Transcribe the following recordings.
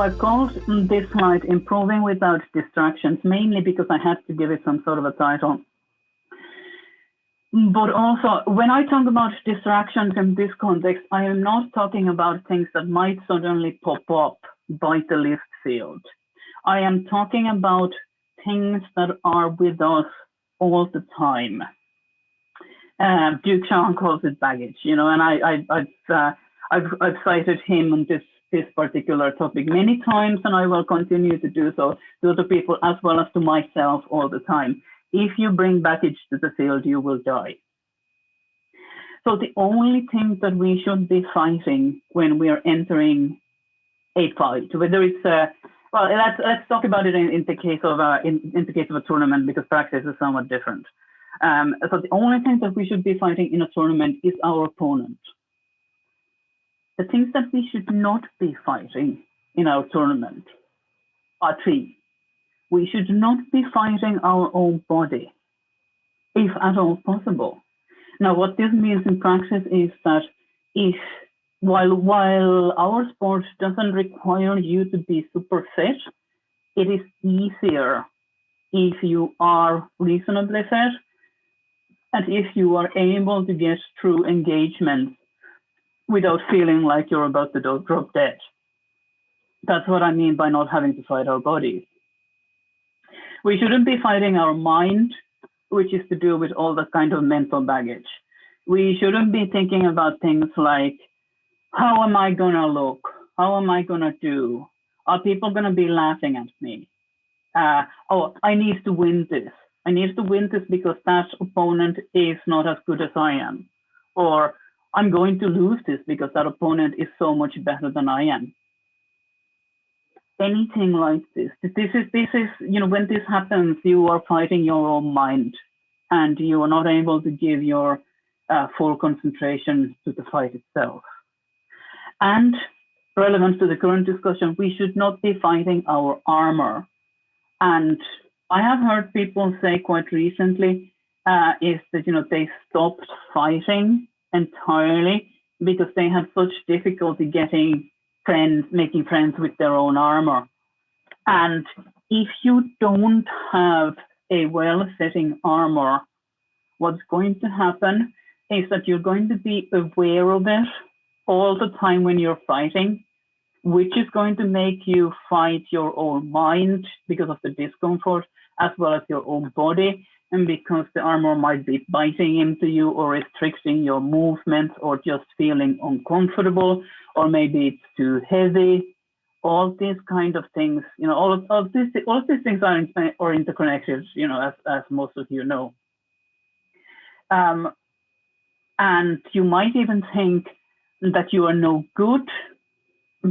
I've called this slide Improving Without Distractions, mainly because I had to give it some sort of a title. But also, when I talk about distractions in this context, I am not talking about things that might suddenly pop up by the list field. I am talking about things that are with us all the time. Duke Shawn calls it baggage, you know, and I've cited him on this particular topic many times, and I will continue to do so to other people as well as to myself all the time. If you bring baggage to the field, you will die. So the only thing that we should be fighting when we are entering a fight, whether it's well, let's talk about it in the case of in the case of a tournament, because practice is somewhat different. So the only thing that we should be fighting in a tournament is our opponent. The things that we should not be fighting in our tournament are three. We should not be fighting our own body, if at all possible. Now, what this means in practice is that if while our sport doesn't require you to be super fit, it is easier if you are reasonably fit and if you are able to get through engagement without feeling like you're about to drop dead. That's what I mean by not having to fight our bodies. We shouldn't be fighting our mind, which is to do with all that kind of mental baggage. We shouldn't be thinking about things like, how am I going to look? How am I going to do? Are people going to be laughing at me? Oh, I need to win this. I need to win this because that opponent is not as good as I am. Or I'm going to lose this because that opponent is so much better than I am. Anything like this. This is, you know, when this happens, you are fighting your own mind and you are not able to give your full concentration to the fight itself. And relevant to the current discussion, we should not be fighting our armor. And I have heard people say quite recently is that, you know, they stopped fighting entirely because they had such difficulty making friends with their own armor. And if you don't have a well-fitting armor, what's going to happen is that you're going to be aware of it all the time when you're fighting, which is going to make you fight your own mind because of the discomfort, as well as your own body, and because the armor might be biting into you or restricting your movement or just feeling uncomfortable, or maybe it's too heavy. All these kind of things, you know, all of these things are interconnected, you know, as most of you know. And you might even think that you are no good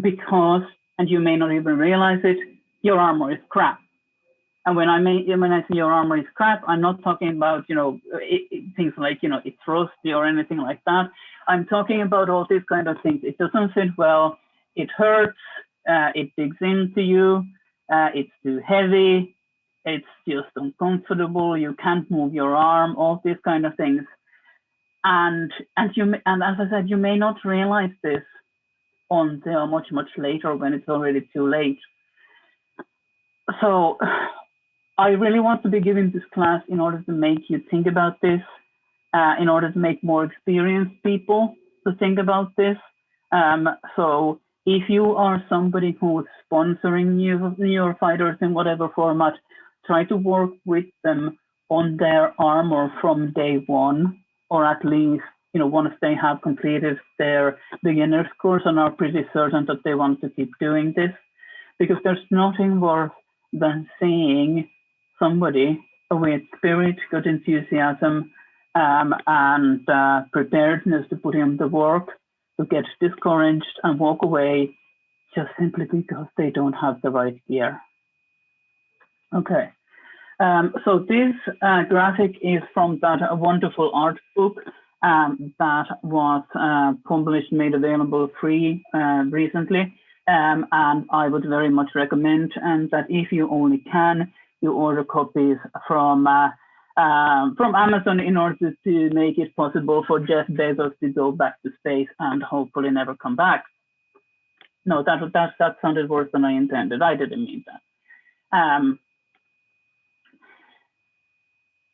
because, and you may not even realize it, your armor is crap. And when I say your armor is crap, I'm not talking about, you know, things like, you know, it's rusty or anything like that. I'm talking about all these kind of things. It doesn't fit well. It hurts. It digs into you. It's too heavy. It's just uncomfortable. You can't move your arm. All these kind of things. And as I said, you may not realize this until much later when it's already too late. So I really want to be giving this class in order to make you think about this, in order to make more experienced people to think about this. So if you are somebody who's sponsoring your fighters in whatever format, try to work with them on their armor from day one, or at least, you know, once they have completed their beginner's course and are pretty certain that they want to keep doing this, because there's nothing worse than seeing somebody with spirit, good enthusiasm, and preparedness to put in the work, to get discouraged and walk away just simply because they don't have the right gear. Okay. So this graphic is from that wonderful art book that was published, made available free recently. And I would very much recommend that if you only can, you order copies from Amazon in order to make it possible for Jeff Bezos to go back to space and hopefully never come back. no, that sounded worse than I intended. I didn't mean that.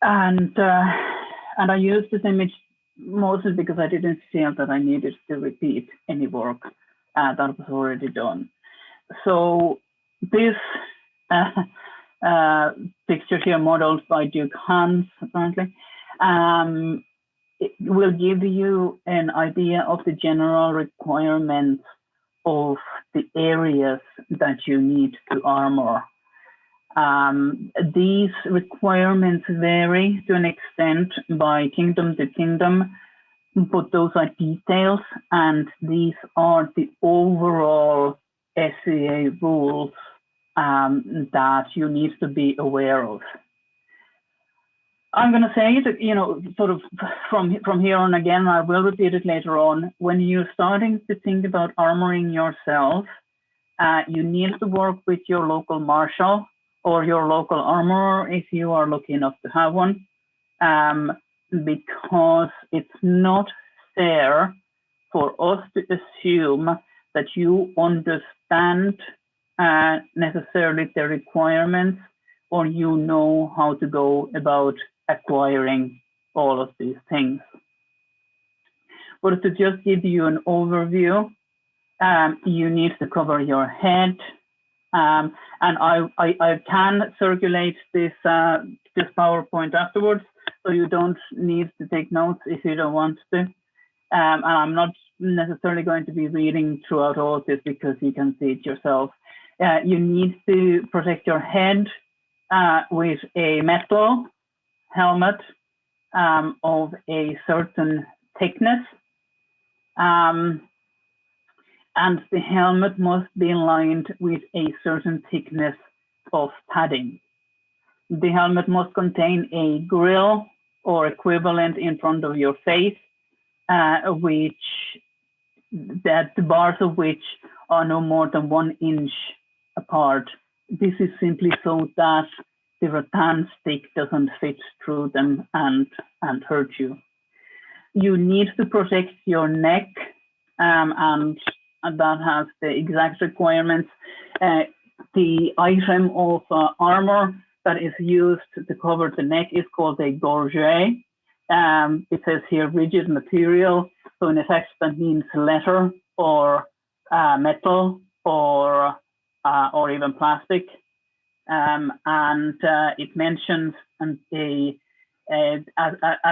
And I used this image mostly because I didn't feel that I needed to repeat any work that was already done. So this picture here, modeled by Duke Hans, apparently, it will give you an idea of the general requirements of the areas that you need to armor. These requirements vary to an extent by kingdom to kingdom, but those are details, and these are the overall SCA rules that you need to be aware of. I'm going to say it, you know, sort of from here on again, I will repeat it later on. When you're starting to think about armoring yourself, you need to work with your local marshal or your local armorer if you are lucky enough to have one, because it's not fair for us to assume that you understand necessarily the requirements or you know how to go about acquiring all of these things. But to just give you an overview, you need to cover your head. And I can circulate this PowerPoint afterwards, so you don't need to take notes if you don't want to. And I'm not necessarily going to be reading throughout all of this because you can see it yourself. You need to protect your head with a metal helmet of a certain thickness. And the helmet must be lined with a certain thickness of padding. The helmet must contain a grill or equivalent in front of your face, the bars of which are no more than 1 inch apart. This is simply so that the rattan stick doesn't fit through them and hurt you. You need to protect your neck, and that has the exact requirements. The item of armor that is used to cover the neck is called a gorget. It says here rigid material, so in effect that means leather or metal or even plastic. And it mentions as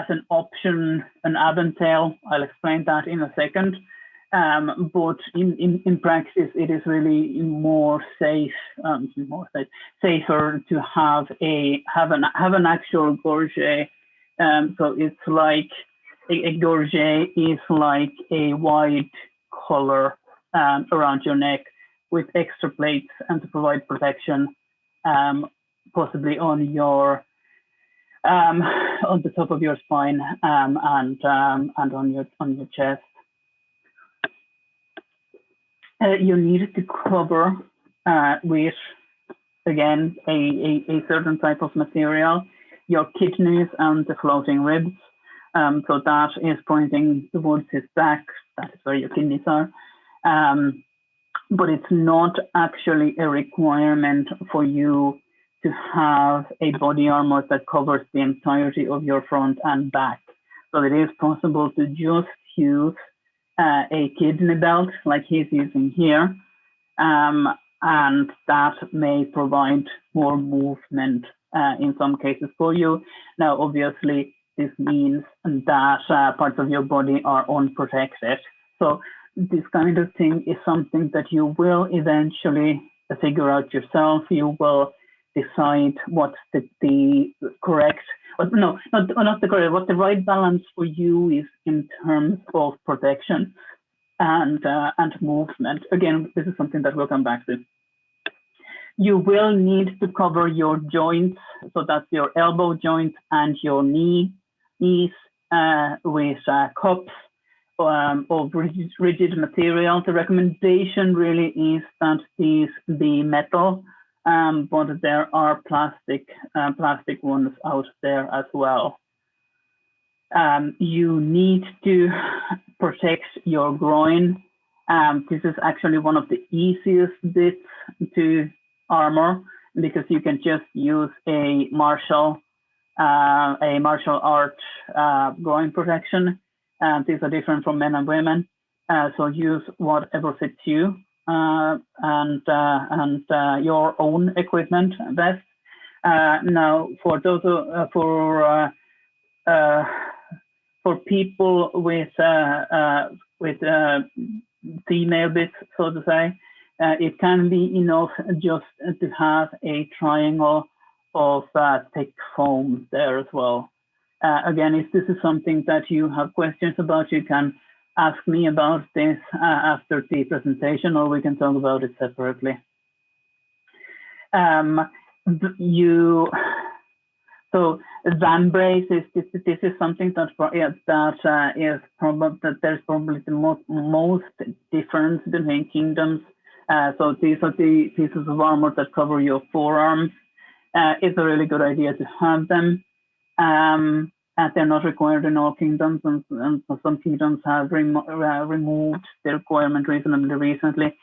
an option an aventail. I'll explain that in a second. But in practice, it is really safer to have an actual gorget. So it's like a gorget is like a wide collar around your neck with extra plates and to provide protection, possibly on your on the top of your spine and on your chest. You need to cover with, again, a certain type of material, your kidneys and the floating ribs. So that is pointing towards his back. That is where your kidneys are. But it's not actually a requirement for you to have a body armor that covers the entirety of your front and back. So it is possible to just use a kidney belt like he's using here, and that may provide more movement in some cases for you. Now, obviously, this means that parts of your body are unprotected. So this kind of thing is something that you will eventually figure out yourself. You will decide what's the correct, no, not the correct, what the right balance for you is in terms of protection and movement. Again, this is something that we'll come back to. You will need to cover your joints, so that's your elbow joints and your knees with cups of rigid material. The recommendation really is that these be metal, but there are plastic ones out there as well. You need to protect your groin This is actually one of the easiest bits to armor because you can just use a martial art groin protection. These are different from men and women, so use whatever fits you and your own equipment best. Now, for those for people with female bits, so to say, it can be enough just to have a triangle of thick foam there as well. Again, if this is something that you have questions about, you can ask me about this after the presentation, or we can talk about it separately. So vambrace this is something that there's probably the most difference between kingdoms. So these are the pieces of armor that cover your forearms. It's a really good idea to have them. And they're not required in all kingdoms, and some kingdoms have removed the requirement reasonably recently.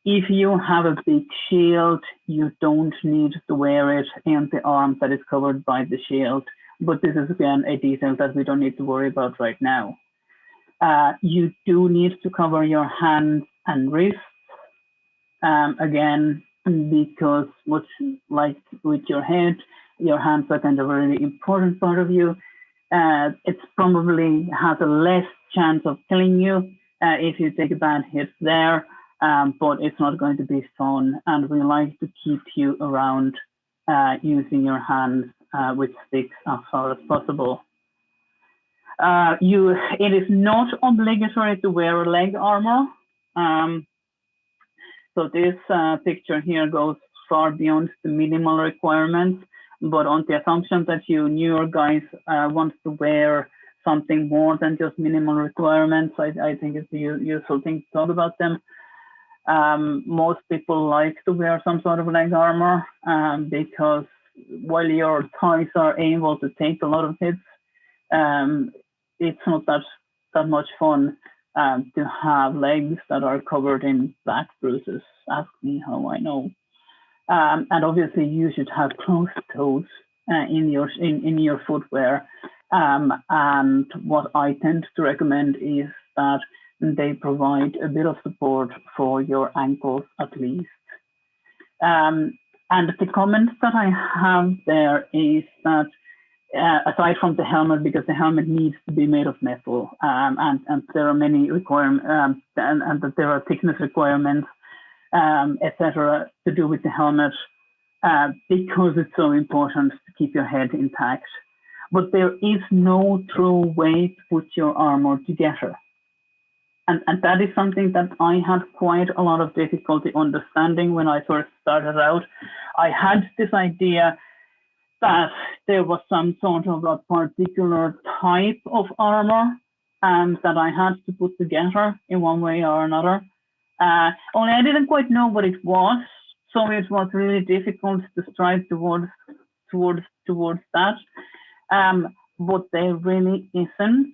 If you have a big shield, you don't need to wear it in the arm that is covered by the shield. But this is, again, a detail that we don't need to worry about right now. You do need to cover your hands and wrists. Again, because much like with your head, your hands are kind of a really important part of you. It probably has a less chance of killing you if you take a bad hit there. But it's not going to be fun, and we like to keep you around using your hands with sticks as far as possible. It is not obligatory to wear leg armor. So this picture here goes far beyond the minimal requirements, but on the assumption that you newer guys want to wear something more than just minimal requirements, I think it's a useful thing to talk about them. Most people like to wear some sort of leg armor because while your thighs are able to take a lot of hits, it's not that much fun to have legs that are covered in back bruises. Ask me how I know. And obviously, you should have closed toes in your footwear. And what I tend to recommend is that they provide a bit of support for your ankles at least. And the comment that I have there is that aside from the helmet, because the helmet needs to be made of metal, and there are many requirements, and that there are thickness requirements, etc., to do with the helmet, because it's so important to keep your head intact. But there is no true way to put your armor together. And that is something that I had quite a lot of difficulty understanding when I first started out. I had this idea that there was some sort of a particular type of armor that I had to put together in one way or another. Only I didn't quite know what it was, so it was really difficult to strive towards that. But there really isn't.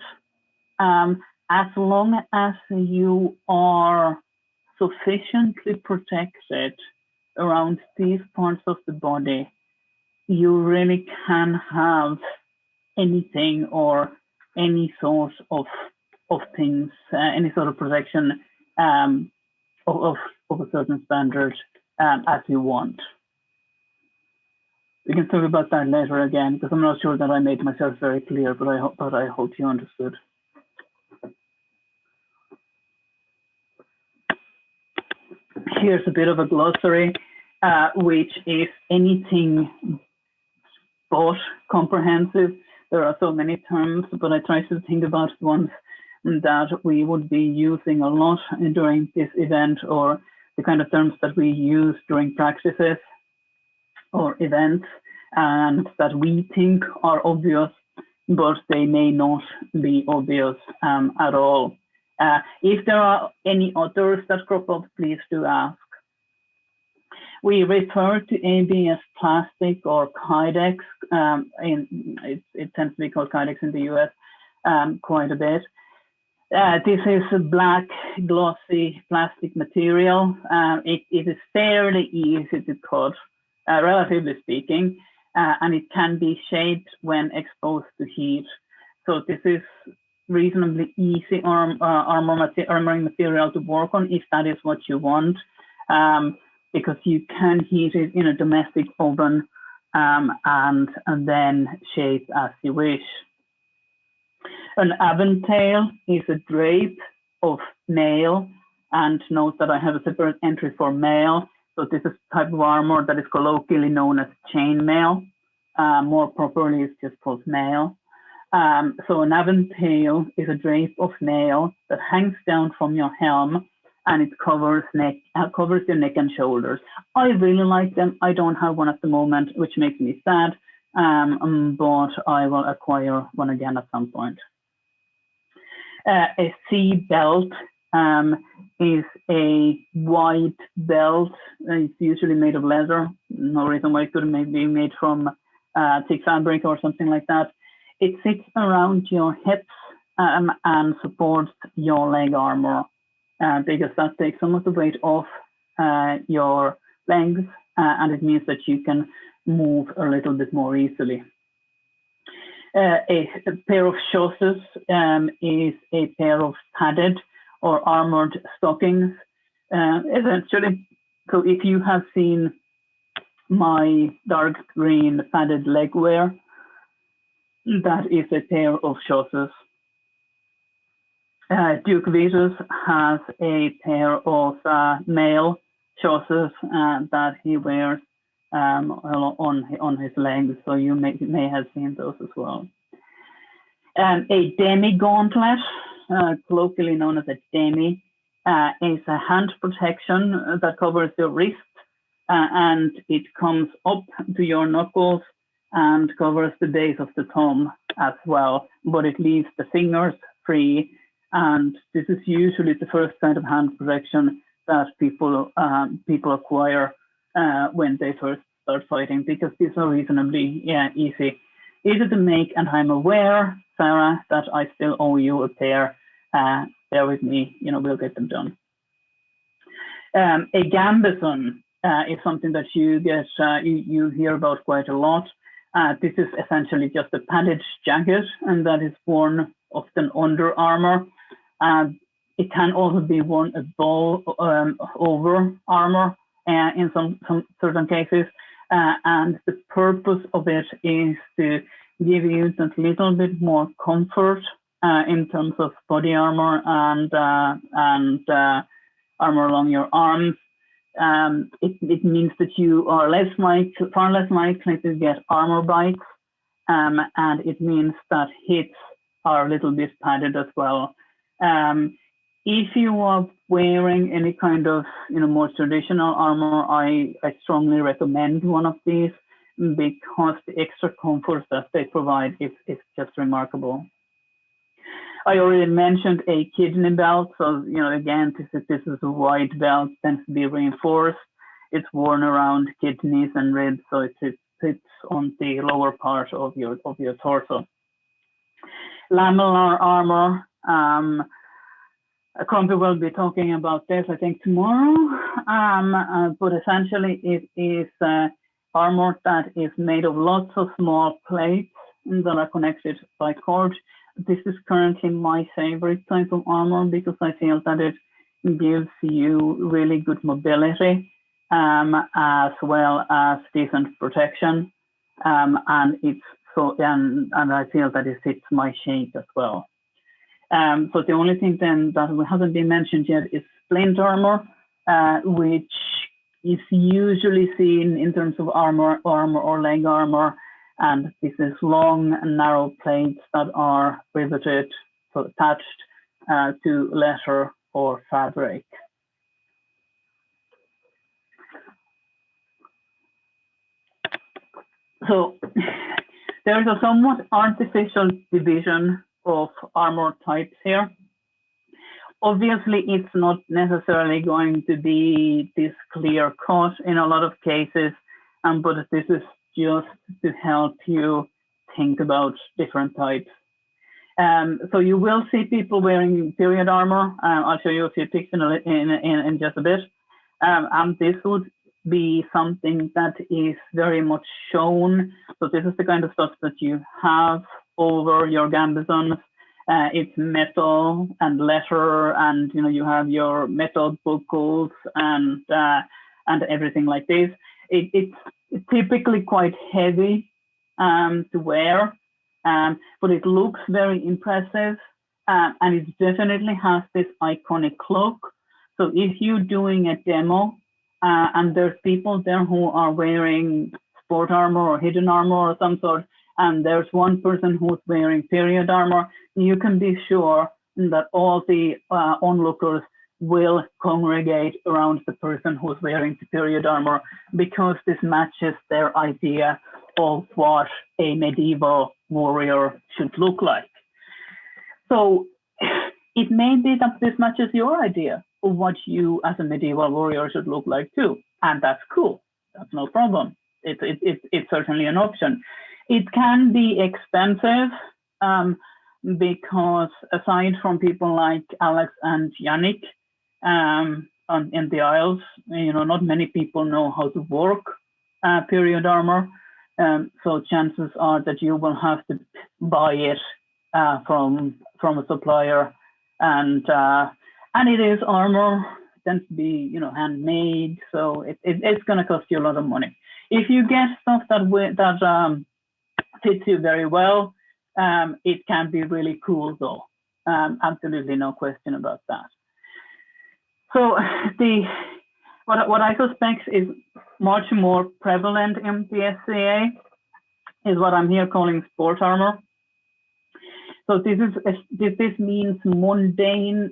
As long as you are sufficiently protected around these parts of the body, you really can have anything or any sort of things, any sort of protection of a certain standard as you want. We can talk about that later again, because I'm not sure that I made myself very clear, but I hope you understood. Here's a bit of a glossary, which is anything but comprehensive. There are so many terms, but I try to think about the ones that we would be using a lot during this event, or the kind of terms that we use during practices or events, and that we think are obvious, but they may not be obvious at all. If there are any others that crop up, please do ask. We refer to ABS plastic or Kydex. It tends to be called Kydex in the US quite a bit. This is a black glossy plastic material. It is fairly easy to cut, relatively speaking, and it can be shaped when exposed to heat. So this is reasonably easy armoring material to work on if that is what you want, because you can heat it in a domestic oven and then shape as you wish. An aventail is a drape of mail, and note that I have a separate entry for mail. So this is a type of armor that is colloquially known as chainmail. More properly, it's just called mail. So an aventail is a drape of mail that hangs down from your helm, and it covers your neck and shoulders. I really like them. I don't have one at the moment, which makes me sad, but I will acquire one again at some point. A sea belt is a wide belt. It's usually made of leather. No reason why it couldn't be made from thick fabric or something like that. It sits around your hips and supports your leg armor because that takes some of the weight off your legs, and it means that you can move a little bit more easily. A pair of chausses is a pair of padded or armored stockings, essentially. So if you have seen my dark green padded leg wear, that is a pair of chausses. Duke Vitus has a pair of male chausses that he wears on his legs, so you may have seen those as well. A demi gauntlet, colloquially known as a demi, is a hand protection that covers your wrist, and it comes up to your knuckles and covers the base of the thumb as well, but it leaves the fingers free. And this is usually the first kind of hand protection that people acquire when they first start fighting, because these are reasonably easy to make. And I'm aware, Sarah, that I still owe you a pair. Bear with me, we'll get them done. A gambeson is something that you hear about quite a lot. This is essentially just a padded jacket, and that is worn often under armor. It can also be worn above over armor in some certain cases, and the purpose of it is to give you that little bit more comfort in terms of body armor and armor along your arms. It means that you are far less likely to get armor bites, and it means that hits are a little bit padded as well. If you are wearing any kind of more traditional armor, I strongly recommend one of these, because the extra comfort that they provide is just remarkable. I already mentioned a kidney belt. So, again, this is a wide belt, tends to be reinforced. It's worn around kidneys and ribs, so it sits on the lower part of your torso. Lamellar armor. Crumpy will be talking about this, I think, tomorrow. But essentially, it is armor that is made of lots of small plates that are connected by cord. This is currently my favorite type of armor because I feel that it gives you really good mobility as well as decent protection, and I feel that it fits my shape as well. So the only thing then that hasn't been mentioned yet is splint armor, which is usually seen in terms of armor or leg armor. And this is long and narrow plates that are riveted, so attached to leather or fabric. So there's a somewhat artificial division of armor types here. Obviously, it's not necessarily going to be this clear cut in a lot of cases, but this is just to help you think about different types. So you will see people wearing period armor. I'll show you a few pics in just a bit. And this would be something that is very much shown. So this is the kind of stuff that you have over your gambesons. It's metal and leather, and you have your metal buckles and everything like this. It's typically quite heavy to wear, but it looks very impressive, and it definitely has this iconic look. So if you're doing a demo and there's people there who are wearing sport armor or hidden armor or some sort, and there's one person who's wearing period armor, you can be sure that all the onlookers will congregate around the person who's wearing the period armor, because this matches their idea of what a medieval warrior should look like. So it may be that this matches your idea of what you as a medieval warrior should look like too, and that's cool. That's no problem. It's certainly an option. It can be expensive because aside from people like Alex and Yannick in the Isles, not many people know how to work period armor. So chances are that you will have to buy it from a supplier, and it is armor. It tends to be handmade, so it's going to cost you a lot of money. If you get stuff that fits you very well, it can be really cool though. Absolutely no question about that. So what I suspect is much more prevalent in the SCA is what I'm here calling sport armor. So this means mundane.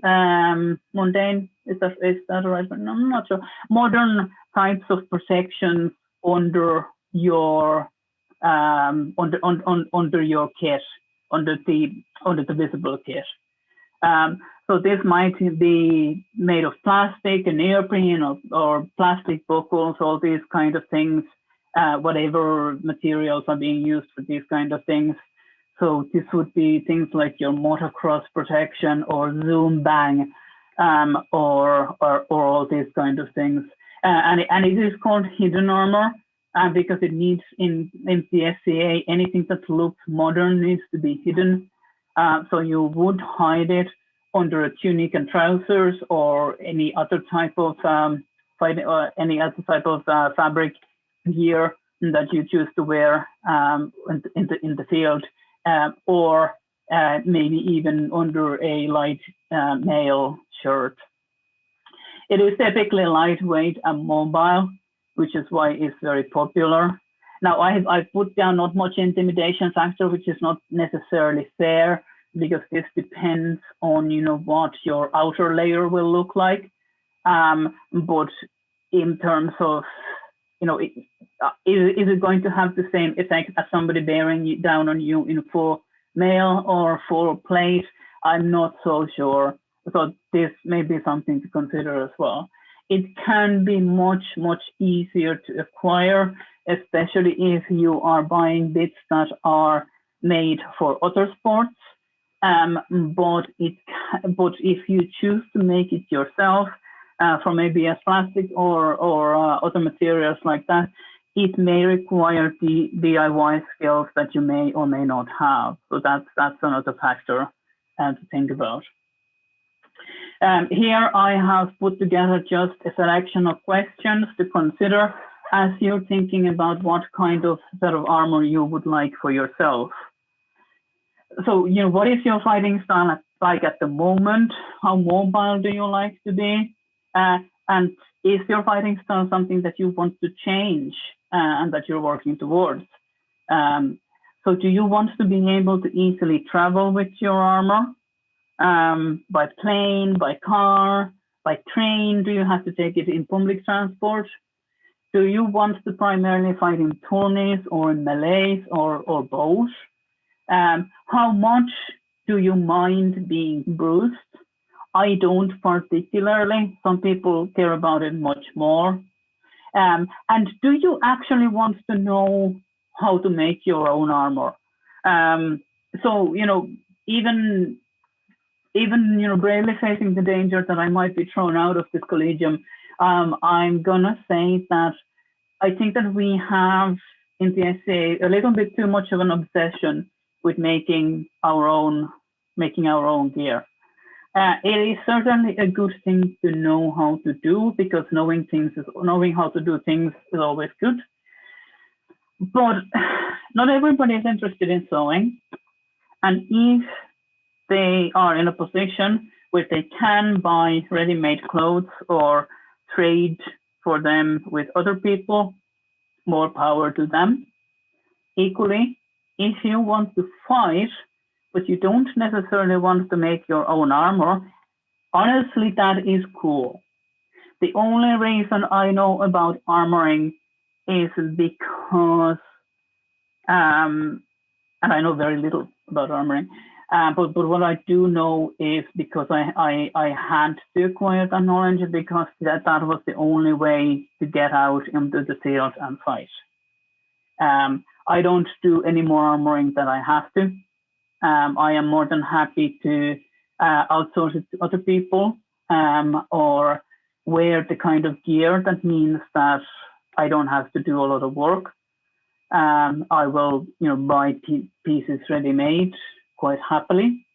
Is that right? No, I'm not sure. Modern types of protections under your under your kit, under the visible kit. So this might be made of plastic, a neoprene, or plastic buckles, all these kind of things, whatever materials are being used for these kind of things. So this would be things like your motocross protection or zoom bang, or all these kind of things. And it is called hidden armor because it needs in the SCA, anything that looks modern needs to be hidden. So you would hide it under a tunic and trousers or any other type of fabric gear that you choose to wear in the field, or maybe even under a light mail shirt. It is typically lightweight and mobile, which is why it's very popular. Now, I've put down not much intimidation factor, which is not necessarily fair, because this depends on what your outer layer will look like. But in terms of is it going to have the same effect as somebody bearing down on you in full mail or full plate? I'm not so sure. So this may be something to consider as well. It can be much easier to acquire, especially if you are buying bits that are made for other sports. But if you choose to make it yourself from maybe a plastic or other materials like that, it may require the DIY skills that you may or may not have. So that's another factor to think about. Here I have put together just a selection of questions to consider as you're thinking about what kind of sort of armor you would like for yourself. So, what is your fighting style like at the moment? How mobile do you like to be? And is your fighting style something that you want to change and that you're working towards? So do you want to be able to easily travel with your armor? By plane, by car, by train? Do you have to take it in public transport? Do you want to primarily fight in tourneys or in melees or both? How much do you mind being bruised? I don't particularly. Some people care about it much more. And do you actually want to know how to make your own armor? So, even bravely facing the danger that I might be thrown out of this collegium, I'm gonna say that I think that we have in the SCA a little bit too much of an obsession with making our own gear. It is certainly a good thing to know how to do, because knowing how to do things is always good. But not everybody is interested in sewing, and if they are in a position where they can buy ready-made clothes or trade for them with other people, more power to them. Equally, if you want to fight, but you don't necessarily want to make your own armor, honestly, that is cool. The only reason I know about armoring is because, and I know very little about armoring, but what I do know is because I had to acquire that knowledge, because that was the only way to get out into the field and fight. I don't do any more armoring than I have to. I am more than happy to outsource it to other people, or wear the kind of gear that means that I don't have to do a lot of work. I will, buy pieces ready-made quite happily.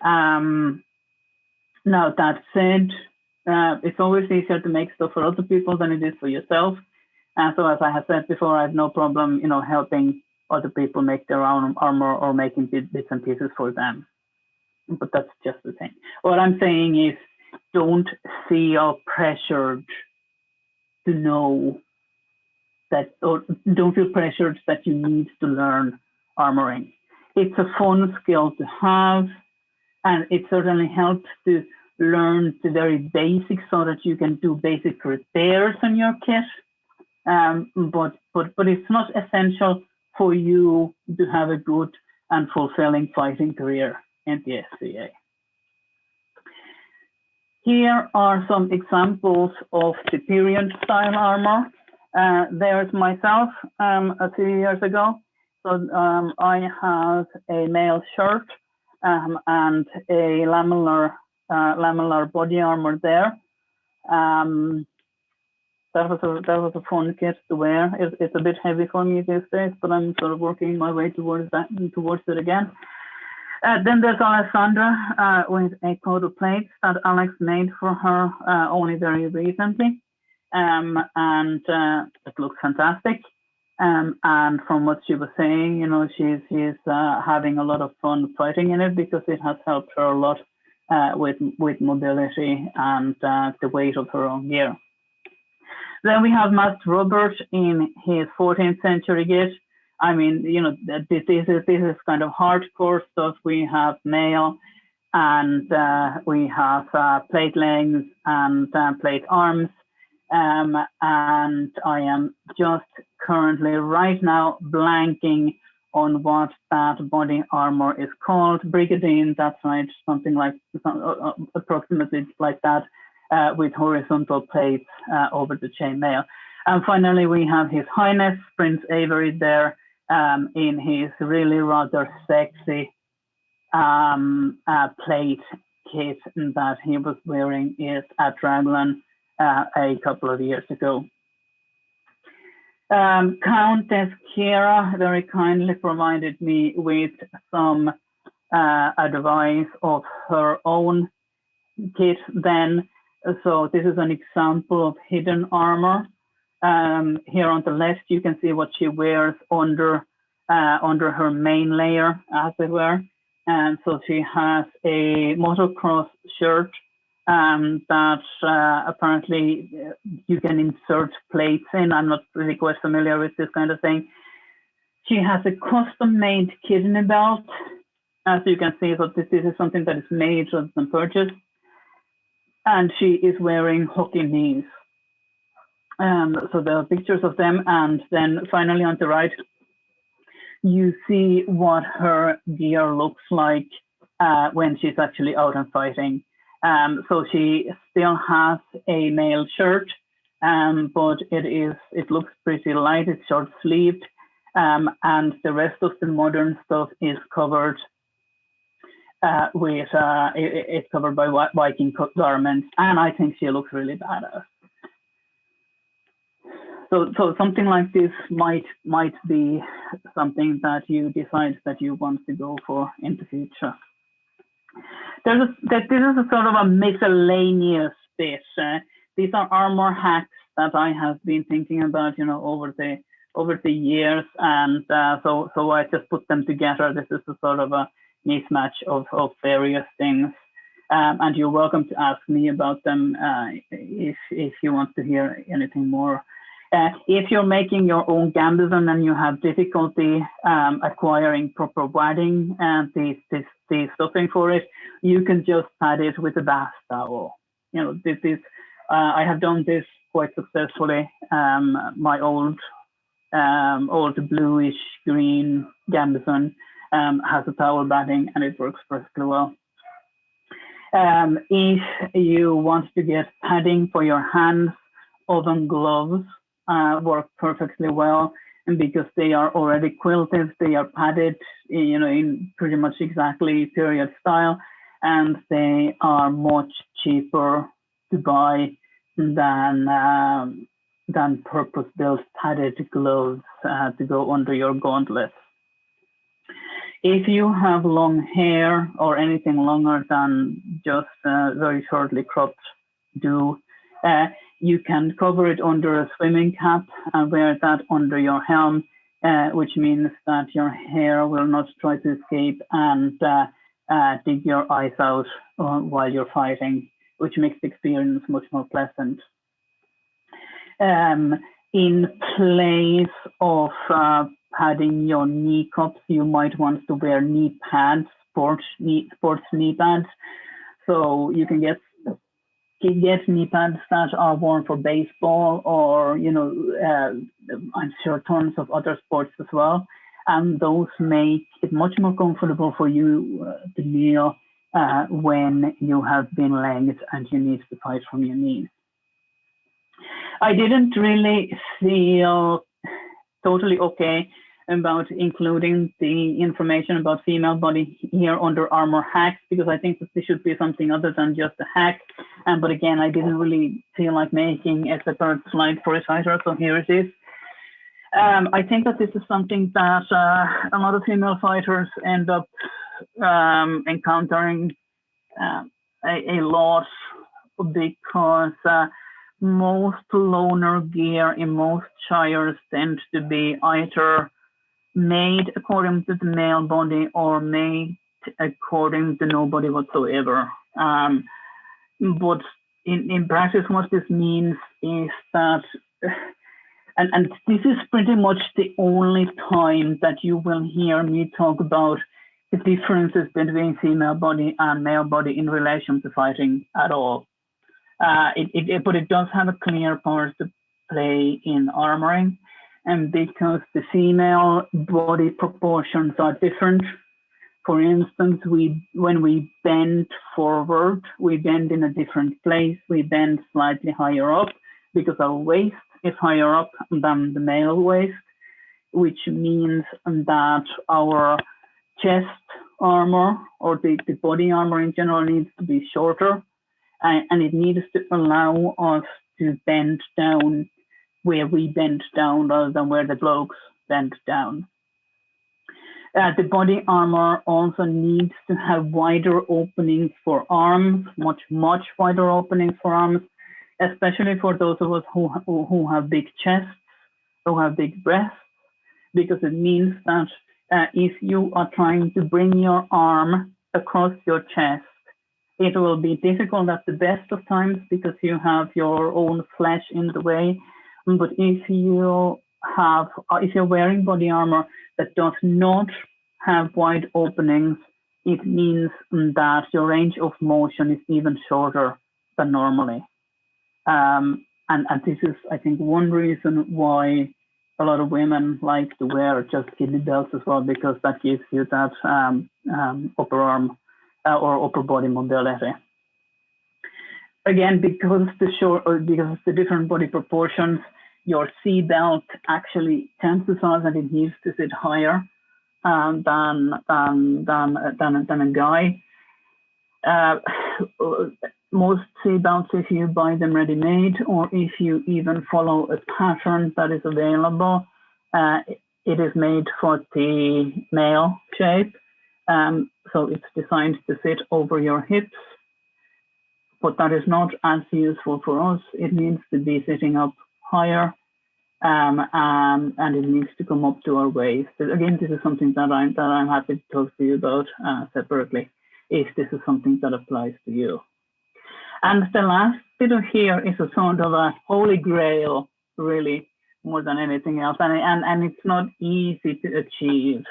Now that said, it's always easier to make stuff for other people than it is for yourself. And so, as I have said before, I have no problem, helping other people make their own armor or making bits and pieces for them. But that's just the thing. What I'm saying is, don't feel pressured to know that, or don't feel pressured that you need to learn armoring. It's a fun skill to have, and it certainly helps to learn the very basics so that you can do basic repairs on your kit. But it's not essential for you to have a good and fulfilling fighting career in the SCA. Here are some examples of the period style armor. There's myself a few years ago. So I have a mail shirt and a lamellar body armor there. That was a fun kit to wear. It's a bit heavy for me these days, but I'm sort of working my way towards it again. Then there's Alessandra with a coat of plates that Alex made for her only very recently, and it looks fantastic. And from what she was saying, she's having a lot of fun fighting in it, because it has helped her a lot with mobility and the weight of her own gear. Then we have Master Robert in his 14th century kit. I mean, this is kind of hardcore stuff. We have mail, and we have plate legs and plate arms. And I am just currently right now blanking on what that body armor is called. Brigadine, that's right, something like approximately like that, with horizontal plates over the chainmail. And finally, we have His Highness Prince Avery there in his really rather sexy plate kit that he was wearing at Raglan a couple of years ago. Countess Kiera very kindly provided me with some advice of her own kit then. So this is an example of hidden armor. Here on the left, you can see what she wears under her main layer, as it were. And so she has a motocross shirt that apparently you can insert plates in. I'm not really quite familiar with this kind of thing. She has a custom-made kidney belt, as you can see. So this is something that is made rather than purchased. And she is wearing hockey knees. So there are pictures of them. And then finally on the right, you see what her gear looks like when she's actually out and fighting. So she still has a mail shirt, but it looks pretty light. It's short sleeved, and the rest of the modern stuff is covered it's covered by Viking garments, and I think she looks really badass. So something like this might be something that you decide that you want to go for in the future. This is a sort of a miscellaneous bit. These are Armour hacks that I have been thinking about, over the years, and so I just put them together. This is a sort of a mismatch of various things, and you're welcome to ask me about them if you want to hear anything more. If you're making your own gambeson and you have difficulty acquiring proper wadding and the stuffing for it, you can just pad it with a bath towel. This is I have done this quite successfully. My old bluish green gambeson has a towel batting, and it works perfectly well. If you want to get padding for your hands, oven gloves work perfectly well, and because they are already quilted, they are padded, in pretty much exactly period style, and they are much cheaper to buy than purpose-built padded gloves to go under your gauntlets. If you have long hair or anything longer than just very shortly cropped do, you can cover it under a swimming cap and wear that under your helm, which means that your hair will not try to escape and dig your eyes out while you're fighting, which makes the experience much more pleasant. In place of padding your knee cups, you might want to wear knee pads, sports knee pads. So you can get knee pads that are worn for baseball, or I'm sure tons of other sports as well, and those make it much more comfortable for you to kneel when you have been legged and you need to fight from your knees. I didn't really feel totally okay about including the information about female body here under Armour hacks, because I think that this should be something other than just a hack. But again, I didn't really feel like making a separate slide for it either, so here it is. I think that this is something that a lot of female fighters end up encountering a lot, because most loner gear in most shires tends to be either made according to the male body or made according to nobody whatsoever. But in practice, what this means is that, and this is pretty much the only time that you will hear me talk about the differences between female body and male body in relation to fighting at all. But it does have a clear part to play in armoring, and because the female body proportions are different. For instance, when we bend forward, we bend in a different place. We bend slightly higher up because our waist is higher up than the male waist, which means that our chest armor, or the body armor in general, needs to be shorter. And it needs to allow us to bend down where we bend down rather than where the blokes bend down. The body armor also needs to have wider openings for arms, much wider openings for arms, especially for those of us who have big chests, who have big breasts, because it means that if you are trying to bring your arm across your chest, it will be difficult at the best of times because you have your own flesh in the way. But if you're wearing body armor that does not have wide openings, it means that your range of motion is even shorter than normally. And this is, I think, one reason why a lot of women like to wear just kidney belts as well, because that gives you that upper arm or upper body mobility. Again, because the different body proportions, your C belt actually chances are that it needs to sit higher than a guy. most seat belts, if you buy them ready-made, or if you even follow a pattern that is available, it is made for the male shape. So it's designed to sit over your hips, but that is not as useful for us. It needs to be sitting up higher, and it needs to come up to our waist. Again, this is something that I'm happy to talk to you about separately, if this is something that applies to you. And the last bit of here is a sort of a holy grail, really, more than anything else, and it's not easy to achieve.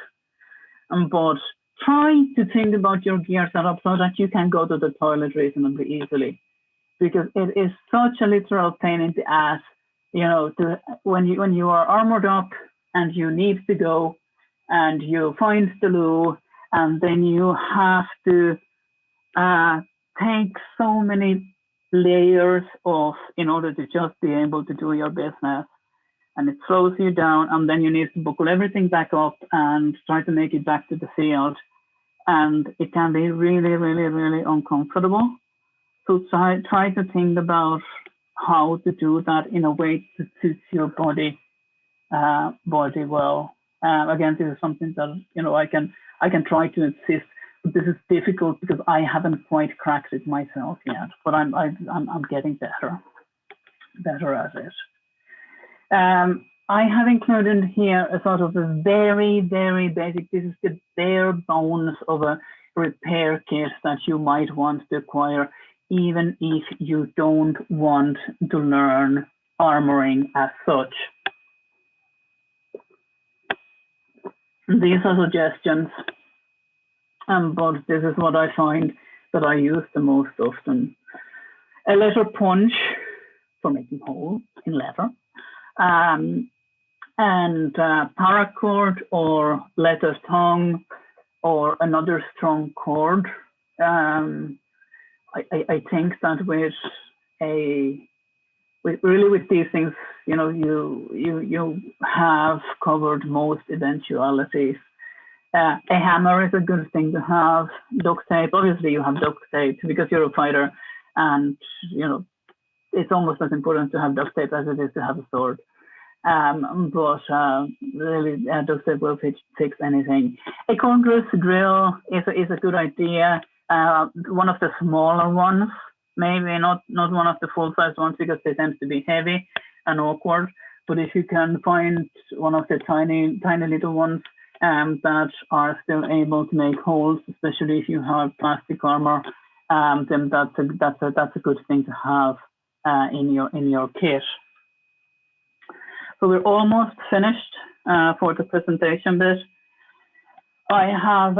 But try to think about your gear setup so that you can go to the toilet reasonably easily, because it is such a literal pain in the ass, you know, when you are armored up and you need to go and you find the loo, and then you have to take so many layers off in order to just be able to do your business. And it slows you down, and then you need to buckle everything back up and try to make it back to the field. And it can be really, really, really uncomfortable. So try to think about how to do that in a way that suits your body well. Again, this is something that, you know, I can try to insist, but this is difficult because I haven't quite cracked it myself yet. But I'm getting better at it. I have included here a sort of a very, very basic, this is the bare bones of a repair kit that you might want to acquire, even if you don't want to learn armoring as such. These are suggestions, but this is what I find that I use the most often. A leather punch for making holes in leather. And paracord or leather tongue or another strong cord. I think that with these things, you know, you have covered most eventualities. A hammer is a good thing to have. Duct tape, obviously you have duct tape because you're a fighter, and you know it's almost as important to have duct tape as it is to have a sword. But really, duct tape will fix anything. A cordless drill is a good idea. One of the smaller ones, maybe not one of the full-size ones because they tend to be heavy and awkward. But if you can find one of the tiny little ones that are still able to make holes, especially if you have plastic armor, then that's a good thing to have in your kit. So we're almost finished for the presentation bit. I have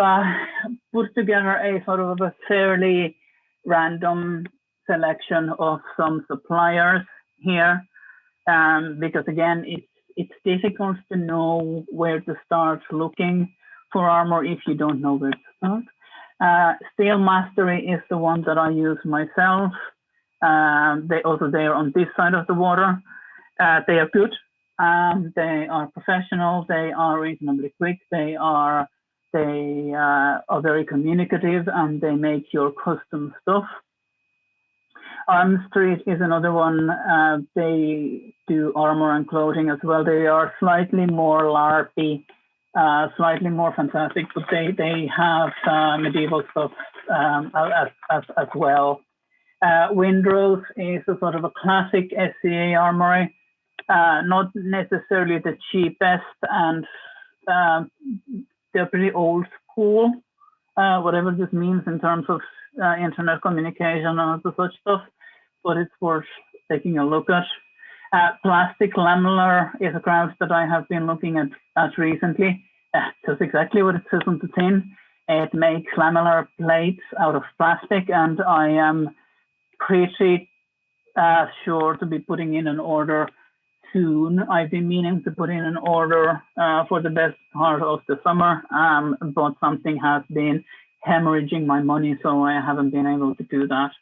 put together a sort of a fairly random selection of some suppliers here, because again, it's difficult to know where to start looking for armor if you don't know where to start. Steel Mastery is the one that I use myself. They are on this side of the water. They are good. They are professional. They are reasonably quick. They are very communicative, and they make your custom stuff. Arm Street is another one. They do armor and clothing as well. They are slightly more LARPy, slightly more fantastic, but they have medieval stuff as well. Windrose is a sort of a classic SCA armory, not necessarily the cheapest, and they're pretty old school, whatever this means in terms of internet communication and such stuff, but it's worth taking a look at. Plastic Lamellar is a craft that I have been looking at recently. Does exactly what it says on the tin. It makes lamellar plates out of plastic, and I am pretty sure to be putting in an order soon. I've been meaning to put in an order for the best part of the summer, but something has been hemorrhaging my money, so I haven't been able to do that.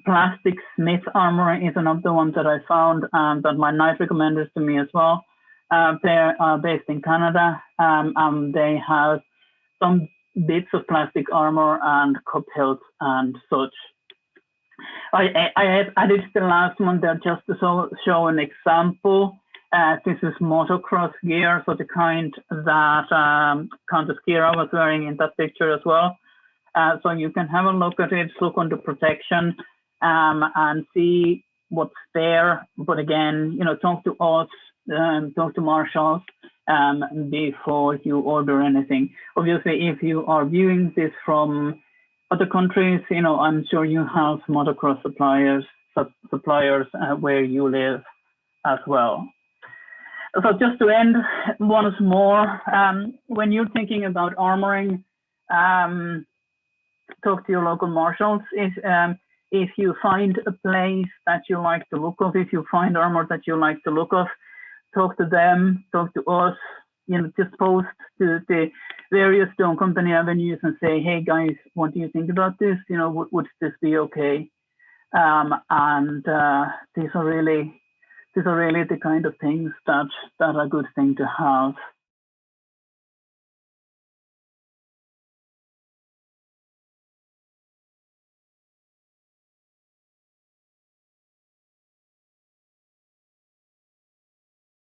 Plastic Smith Armor is another one that I found that my knight recommended to me as well. They are based in Canada, and they have some bits of plastic armor and cup hilts and such. I have added the last one there just to show an example. This is motocross gear, so the kind that Countess Kira was wearing in that picture as well. So you can have a look at it, look on the protection, and see what's there. But again, talk to us, talk to marshals before you order anything. Obviously, if you are viewing this from other countries, I'm sure you have motocross suppliers where you live as well. So just to end once more, when you're thinking about armoring, talk to your local marshals. If you find a place that you like the look of, if you find armor that you like the look of, talk to them, talk to us, just post to the various Dawne company avenues and say, hey guys, what do you think about this? Would this be okay? And these are really the kind of things that are a good thing to have